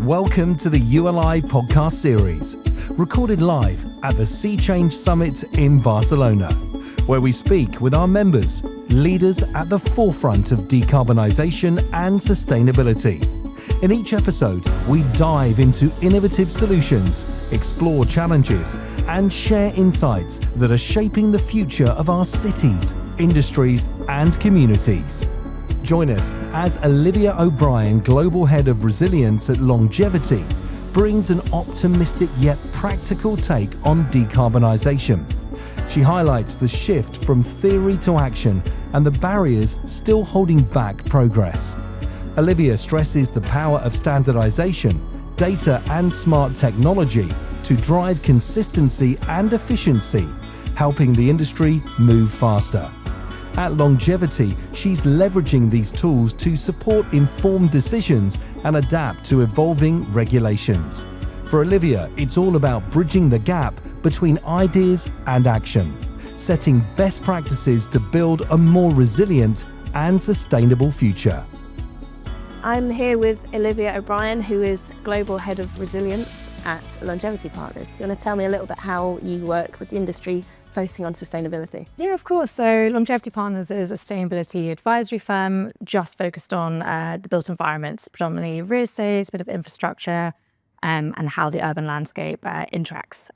Welcome to the ULI podcast series, recorded live at the Sea Change Summit in Barcelona, where we speak with our members, leaders at the forefront of decarbonisation and sustainability. In each episode, we dive into innovative solutions, explore challenges, and share insights that are shaping the future of our cities, industries, and communities. Join us as Olivia O'Brien, Global Head of Resilience at Longevity, brings an optimistic yet practical take on decarbonisation. She highlights the shift from theory to action and the barriers still holding back progress. Olivia stresses the power of standardisation, data and smart technology to drive consistency and efficiency, helping the industry move faster. At Longevity, she's leveraging these tools to support informed decisions and adapt to evolving regulations. For Olivia, it's all about bridging the gap between ideas and action, setting best practices to build a more resilient and sustainable future. I'm here with Olivia O'Brien, who is Global Head of Resilience at Longevity Partners. Do you want to tell me a little bit how you work with the industry focusing on sustainability? Yeah, of course. So Longevity Partners is a sustainability advisory firm just focused on the built environment, predominantly real estate, a bit of infrastructure, and how the urban landscape interacts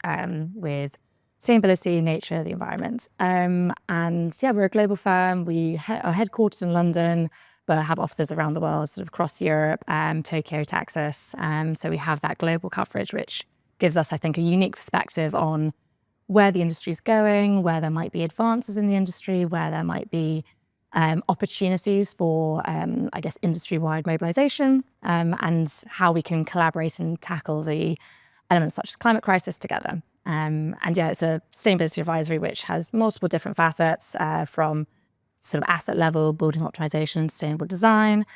with sustainability, nature, the environment. And yeah, we're a global firm. We are headquartered in London, but have offices around the world, sort of across Europe, Tokyo, Texas. So we have that global coverage, which gives us, I think, a unique perspective on where the industry is going, where there might be advances in the industry, where there might be opportunities for, industry-wide mobilization, and how we can collaborate and tackle the elements such as climate crisis together. It's a sustainability advisory which has multiple different facets from sort of asset level, building optimization, sustainable design,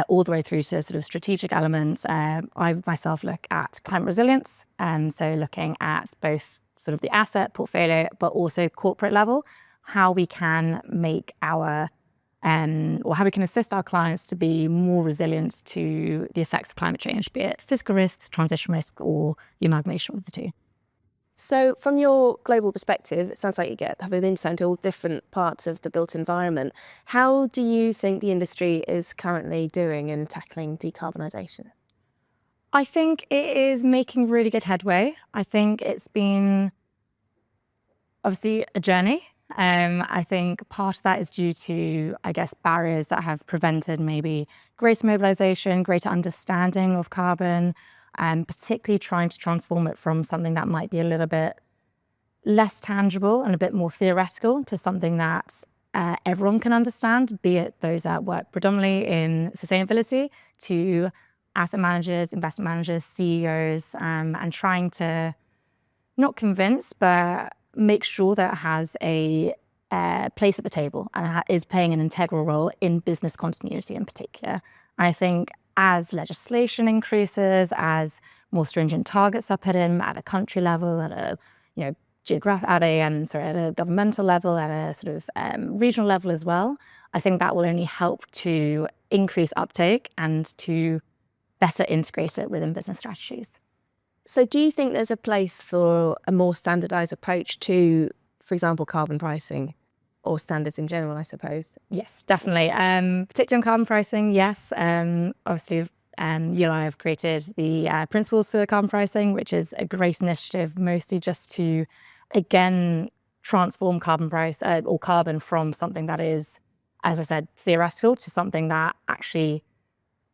all the way through to sort of strategic elements. I myself look at climate resilience, so looking at both sort of the asset portfolio, but also corporate level, how we can make or how we can assist our clients to be more resilient to the effects of climate change, be it physical risks, transition risk, or the amalgamation of the two. So from your global perspective, it sounds like you have an insight into all different parts of the built environment. How do you think the industry is currently doing in tackling decarbonisation? I think it is making really good headway. I think it's been obviously a journey. I think part of that is due to, barriers that have prevented maybe greater mobilization, greater understanding of carbon, and particularly trying to transform it from something that might be a little bit less tangible and a bit more theoretical to something that everyone can understand, be it those that work predominantly in sustainability to asset managers, investment managers, CEOs, and trying to not convince, but make sure that it has a place at the table and is playing an integral role in business continuity in particular. I think as legislation increases, as more stringent targets are put in at a country level, at a at a governmental level, at a sort of regional level as well, I think that will only help to increase uptake and to better integrate it within business strategies. So do you think there's a place for a more standardised approach to, for example, carbon pricing or standards in general, I suppose? Yes, definitely. Particularly on carbon pricing, yes. Obviously, ULI have created the principles for carbon pricing, which is a great initiative, mostly just to, again, transform carbon price or carbon from something that is, as I said, theoretical to something that actually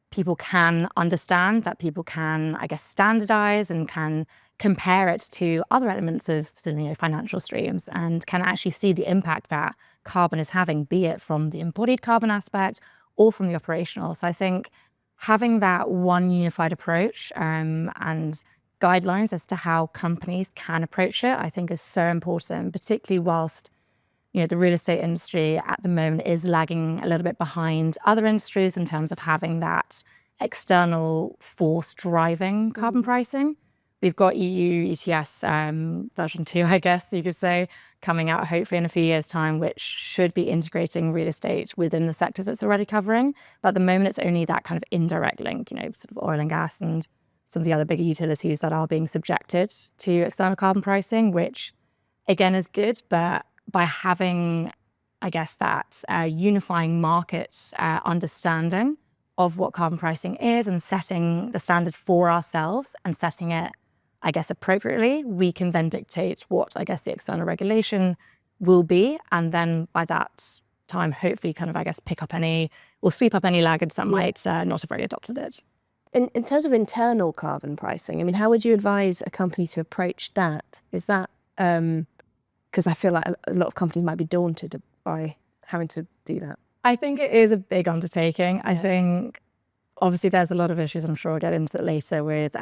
people can understand, that people can, standardize and can compare it to other elements of financial streams and can actually see the impact that carbon is having, be it from the embodied carbon aspect or from the operational. So I think having that one unified approach and guidelines as to how companies can approach it, I think is so important, particularly whilst the real estate industry at the moment is lagging a little bit behind other industries in terms of having that external force driving carbon pricing. We've got EU ETS version 2, I guess you could say, coming out hopefully in a few years' time, which should be integrating real estate within the sectors it's already covering. But at the moment, it's only that kind of indirect link, sort of oil and gas and some of the other bigger utilities that are being subjected to external carbon pricing, which again is good. But by having, I guess, that unifying market understanding of what carbon pricing is and setting the standard for ourselves and setting it, I guess, appropriately, we can then dictate what, I guess, the external regulation will be. And then by that time, hopefully kind of, I guess, sweep up any laggards that might not have already adopted it. In terms of internal carbon pricing, I mean, how would you advise a company to approach that? Is that, because I feel like a lot of companies might be daunted by having to do that. I think it is a big undertaking. I think obviously there's a lot of issues, I'm sure I'll get into it later, with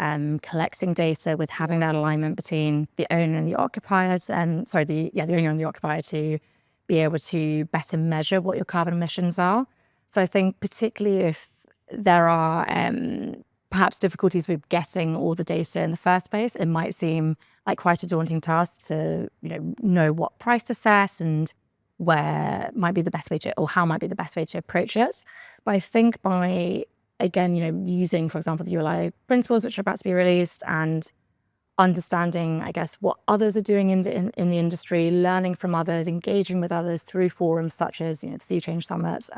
collecting data, with having that alignment between the owner and the occupier, the owner and the occupier to be able to better measure what your carbon emissions are. So I think particularly if there are perhaps difficulties with getting all the data in the first place, it might seem like quite a daunting task to know what price to set and where might be the best way to, or how might be the best way to approach it. But I think by, again, using, for example, the ULI principles, which are about to be released, and understanding, I guess, what others are doing in the industry, learning from others, engaging with others through forums such as, the Sea Change Summit,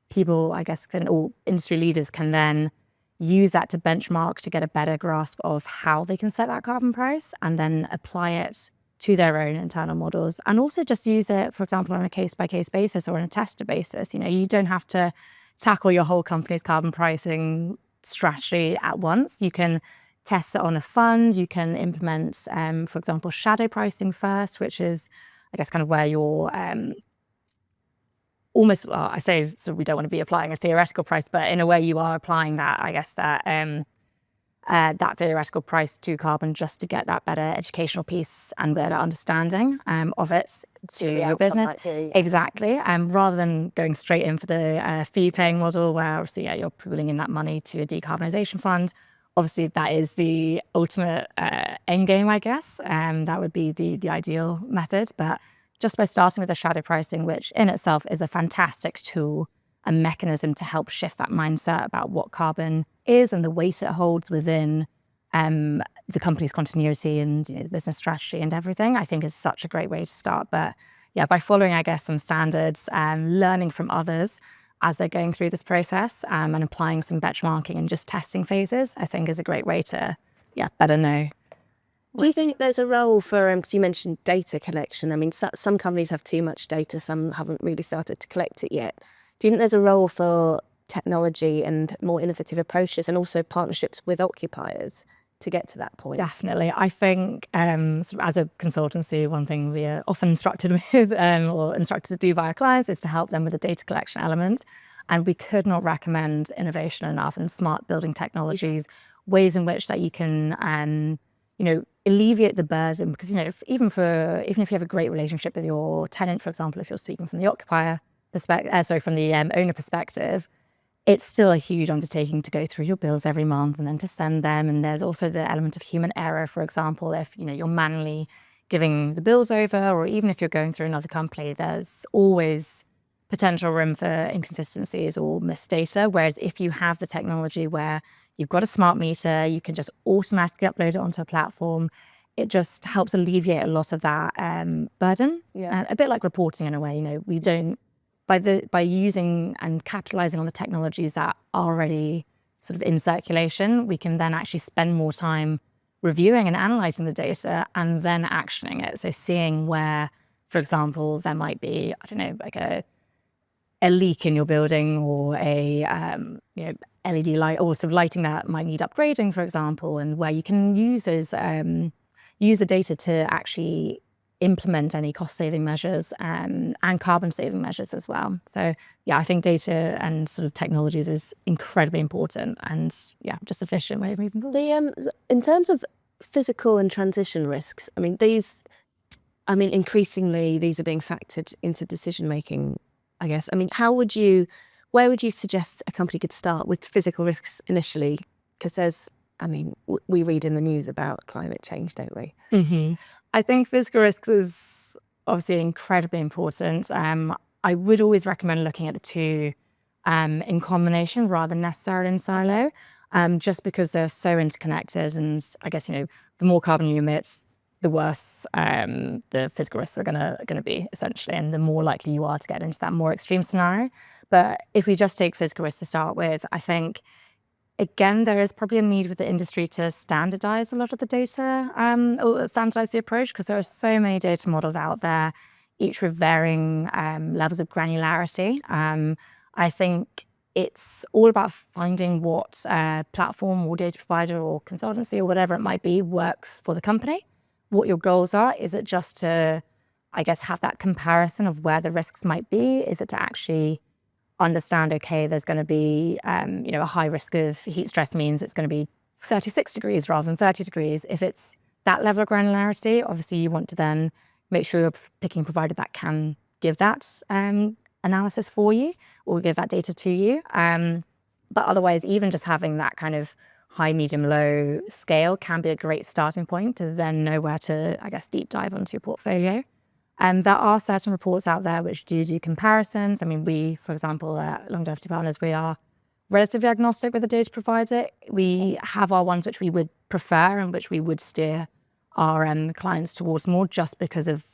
people, I guess, all industry leaders can then use that to benchmark to get a better grasp of how they can set that carbon price and then apply it to their own internal models, and also just use it, for example, on a case-by-case basis or on a tester basis. You don't have to tackle your whole company's carbon pricing strategy at once. You can test it on a fund. You can implement, for example, shadow pricing first, which is, I guess, kind of where you're almost, well, I say, so we don't want to be applying a theoretical price, but in a way you are applying that, I guess, that theoretical price to carbon just to get that better educational piece and better understanding of it to your business. Exactly. Rather than going straight in for the fee-paying model where obviously you're pooling in that money to a decarbonisation fund. Obviously, that is the ultimate end game, I guess. That would be the ideal method. But just by starting with the shadow pricing, which in itself is a fantastic tool, a mechanism to help shift that mindset about what carbon is and the weight it holds within the company's continuity and the business strategy and everything, I think is such a great way to start. But yeah, by following, I guess, some standards and learning from others as they're going through this process and applying some benchmarking and just testing phases, I think is a great way to, better know. Do you think there's a role for, because you mentioned data collection, I mean, some companies have too much data, some haven't really started to collect it yet. Do you think there's a role for technology and more innovative approaches and also partnerships with occupiers to get to that point? Definitely. I think as a consultancy, one thing we are often instructed with or instructed to do via clients is to help them with the data collection element. And we could not recommend innovation enough and smart building technologies, ways in which that you can, alleviate the burden. Because, even if you have a great relationship with your tenant, for example, if you're speaking from the occupier perspective, from the owner perspective, it's still a huge undertaking to go through your bills every month and then to send them. And there's also the element of human error, for example, if you're manually giving the bills over, or even if you're going through another company, there's always potential room for inconsistencies or missed data. Whereas if you have the technology where you've got a smart meter, you can just automatically upload it onto a platform, it just helps alleviate a lot of that burden. A bit like reporting in a way. We don't, by using and capitalizing on the technologies that are already sort of in circulation, we can then actually spend more time reviewing and analyzing the data and then actioning it. So seeing where, for example, there might be, like a leak in your building, or a LED light, or sort of lighting that might need upgrading, for example, and where you can use those use the data to actually implement any cost-saving measures and carbon-saving measures as well. So I think data and sort of technologies is incredibly important, and just efficient way of moving forward. In terms of physical and transition risks, increasingly these are being factored into decision-making, I guess. Where would you suggest a company could start with physical risks initially? Because we read in the news about climate change, don't we? Mm-hmm. I think physical risks is obviously incredibly important. I would always recommend looking at the two in combination rather than necessarily in silo. just because they're so interconnected. And I guess, the more carbon you emit, the worse the physical risks are gonna be, essentially, and the more likely you are to get into that more extreme scenario. But if we just take physical risks to start with, I think, again, there is probably a need with the industry to standardize a lot of the data, or standardize the approach, because there are so many data models out there, each with varying levels of granularity. I think it's all about finding what platform or data provider or consultancy or whatever it might be works for the company. What your goals are. Is it just to, I guess, have that comparison of where the risks might be? Is it to actually understand, okay, there's going to be, a high risk of heat stress means it's going to be 36 degrees rather than 30 degrees. If it's that level of granularity, obviously you want to then make sure you're picking a provider that can give that analysis for you or give that data to you. But otherwise, even just having that kind of high, medium, low scale can be a great starting point to then know where to, I guess, deep dive onto your portfolio. There are certain reports out there which do comparisons. I mean, we, for example, at Longevity Partners, we are relatively agnostic with the data provider. We have our ones which we would prefer and which we would steer our clients towards more, just because of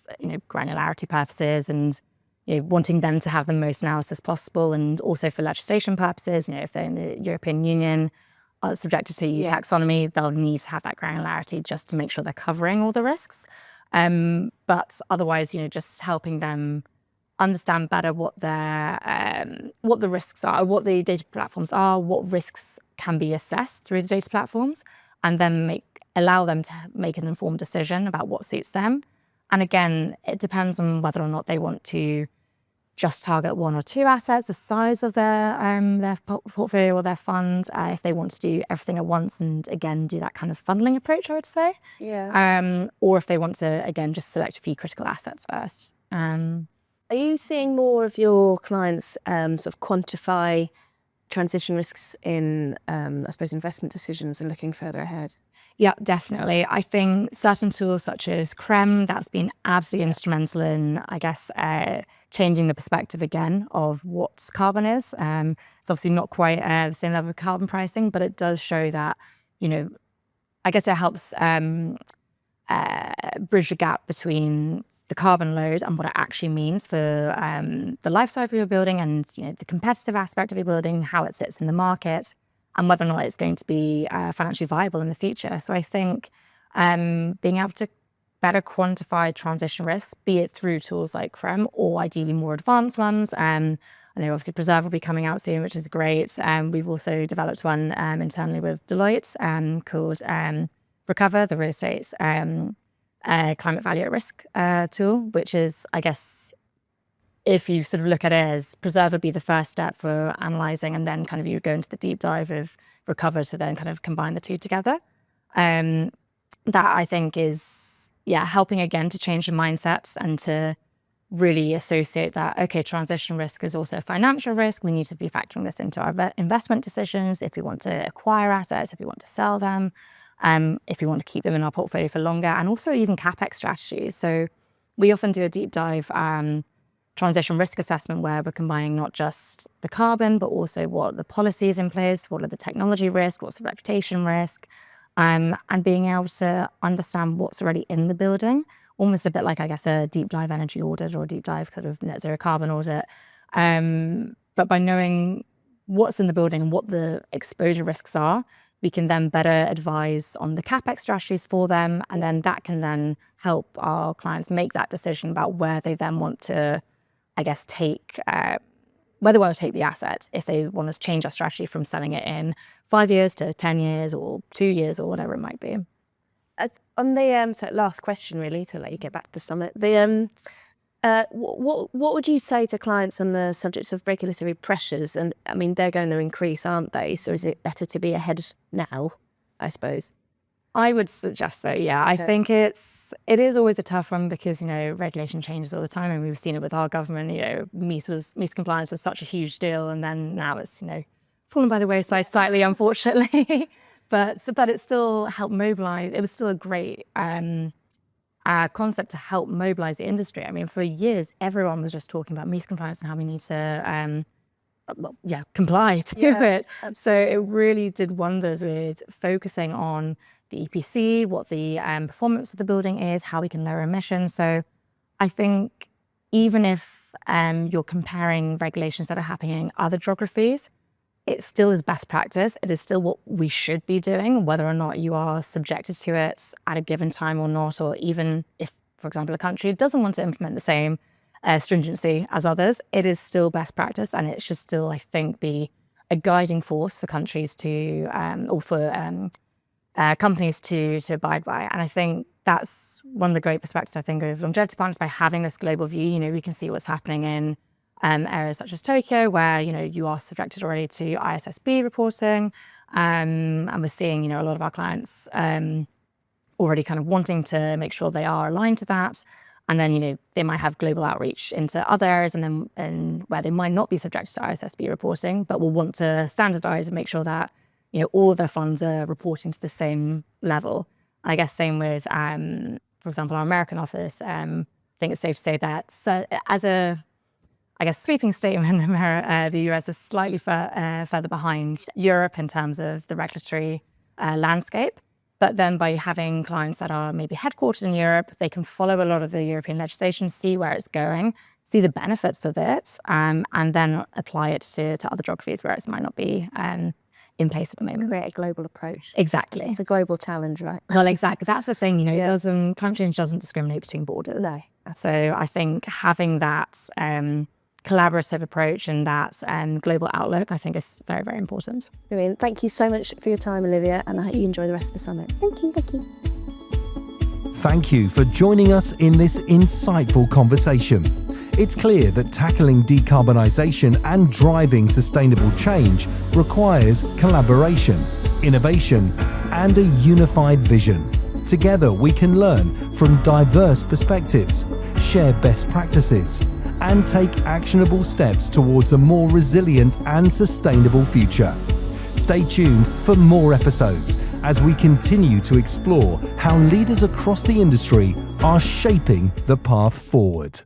granularity purposes and wanting them to have the most analysis possible, and also for legislation purposes. If they're in the European Union, subjected to EU taxonomy, they'll need to have that granularity just to make sure they're covering all the risks. But otherwise, just helping them understand better what the risks are, what the data platforms are, what risks can be assessed through the data platforms, and then allow them to make an informed decision about what suits them. And again, it depends on whether or not they want to just target one or two assets, the size of their portfolio or their fund, if they want to do everything at once and, again, do that kind of funneling approach, I would say. Yeah. Or if they want to, again, just select a few critical assets first. Are you seeing more of your clients sort of quantify transition risks in, I suppose, investment decisions and looking further ahead? Yeah, definitely. I think certain tools such as CREM, that's been absolutely instrumental in, I guess, changing the perspective again of what carbon is. It's obviously not quite the same level of carbon pricing, but it does show that, I guess it helps bridge the gap between the carbon load and what it actually means for the life cycle of your building and the competitive aspect of your building, how it sits in the market, and whether or not it's going to be financially viable in the future. So I think being able to better quantify transition risks, be it through tools like CREM or ideally more advanced ones. I know obviously Preserve will be coming out soon, which is great. We've also developed one internally with Deloitte called Recover, the real estate climate value at risk tool, which is, I guess, if you sort of look at it as Preserve would be the first step for analysing, and then kind of you go into the deep dive of Recover to then kind of combine the two together. That I think is, helping again to change the mindsets and to really associate that, okay, transition risk is also a financial risk. We need to be factoring this into our investment decisions if we want to acquire assets, if we want to sell them, if we want to keep them in our portfolio for longer, and also even CapEx strategies. So we often do a deep dive transition risk assessment where we're combining not just the carbon, but also what the policies in place, what are the technology risk, what's the reputation risk, and being able to understand what's already in the building, almost a bit like, I guess, a deep dive energy audit or a deep dive kind of net zero carbon audit. But by knowing what's in the building and what the exposure risks are, we can then better advise on the CapEx strategies for them. And then that can then help our clients make that decision about where they then want to, I guess, where they want to take the asset, if they want to change our strategy from selling it in 5 years to 10 years or 2 years or whatever it might be. As on the so last question, really, to let you get back to the summit, what would you say to clients on the subject of regulatory pressures? And I mean, they're going to increase, aren't they? So is it better to be ahead now, I suppose? I would suggest so, yeah. I think it is always a tough one because, regulation changes all the time, and we've seen it with our government. MEES compliance was such a huge deal, and then now it's, fallen by the wayside slightly, unfortunately. But it still helped mobilize. It was still a great concept to help mobilize the industry. I mean, for years, everyone was just talking about MEES compliance and how we need to comply to Yeah, it. So it really did wonders with focusing on the EPC, what the performance of the building is, how we can lower emissions. So I think even if you're comparing regulations that are happening in other geographies, it still is best practice. It is still what we should be doing, whether or not you are subjected to it at a given time or not, or even if, for example, a country doesn't want to implement the same stringency as others, it is still best practice, and it should still, I think, be a guiding force for countries to, or for companies to abide by. And I think that's one of the great perspectives, I think, of longevity partners. By having this global view, we can see what's happening in areas such as Tokyo, where you are subjected already to ISSB reporting, and we're seeing a lot of our clients already kind of wanting to make sure they are aligned to that. And then they might have global outreach into other areas, and where they might not be subjected to ISSB reporting, but will want to standardize and make sure that all of their funds are reporting to the same level. I guess same with, for example, our American office. I think it's safe to say that as a, I guess, sweeping statement, the US is slightly further behind Europe in terms of the regulatory landscape. But then by having clients that are maybe headquartered in Europe, they can follow a lot of the European legislation, see where it's going, see the benefits of it, and then apply it to other geographies where it might not be in place at the moment. Create a global approach. Exactly. It's a global challenge, right? Well, exactly. That's the thing, climate change doesn't discriminate between borders. No. So I think having that collaborative approach and that global outlook, I think, is very, very important. Brilliant. Thank you so much for your time, Olivia, and I hope you enjoy the rest of the summit. Thank you. Thank you for joining us in this insightful conversation. It's clear that tackling decarbonisation and driving sustainable change requires collaboration, innovation, and a unified vision. Together we can learn from diverse perspectives, share best practices, and take actionable steps towards a more resilient and sustainable future. Stay tuned for more episodes as we continue to explore how leaders across the industry are shaping the path forward.